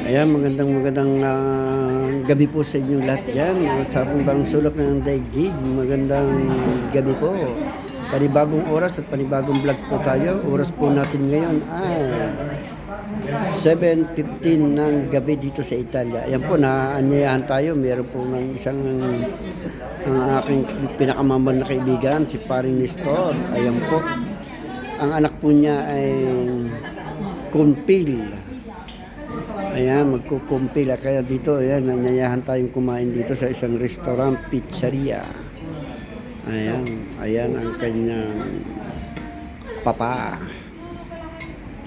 Ayan, magandang gabi po sa inyong lahat dyan. Sa bang sulok ng daigdig, magandang gabi po. Panibagong oras at panibagong vlogs po tayo. Oras po natin ngayon ay 7:15 ng gabi dito sa Italia. Ayan po, naanyayahan tayo. Meron po ng isang aking pinakamamahal na kaibigan, si Paring Nestor. Ayan po. Ang anak po niya ay kumpil. Ayan, magkukumpila. Kaya dito, ayan, nanyayahan tayong kumain dito sa isang restaurant, pizzeria. Ayan ang kanyang papa.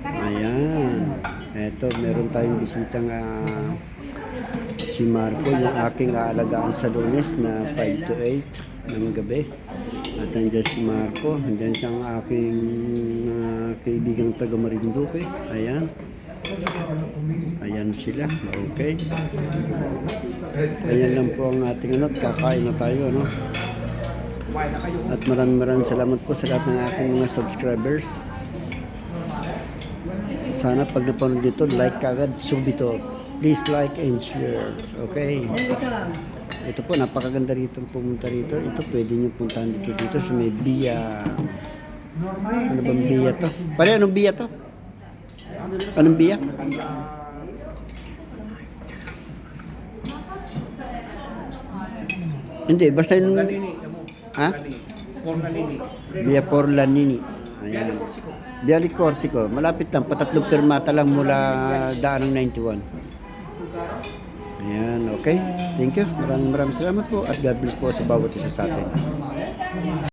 Ayan. Eto, meron tayong bisitang si Marco, yung aking aalagaan sa Lunes na 5 to 8 ng gabi. At nandiyan si Marco, nandiyan siyang aking kaibigang taga Marinduque. Ayan. Ayan sila. Okay. Ayan lang po ang ating kakain na tayo, no? At maraming salamat po sa lahat ng aking mga subscribers. Sana pag napanood dito, like kagad, subito. Please like and share. Okay. Ito po, napakaganda rito pumunta rito. Ito, pwede nyo puntahan dito sa may Via. Ano bang Via to? Pare, anong Via to? Anong Via? Hindi, basta yung... Ha? Via Porlanini. Ayan. Via Corsico. Malapit lang. Patatlong permata lang mula daan ng 91. Ayan, okay. Thank you. Maraming salamat po. At God bless po sa bawat isa sa atin.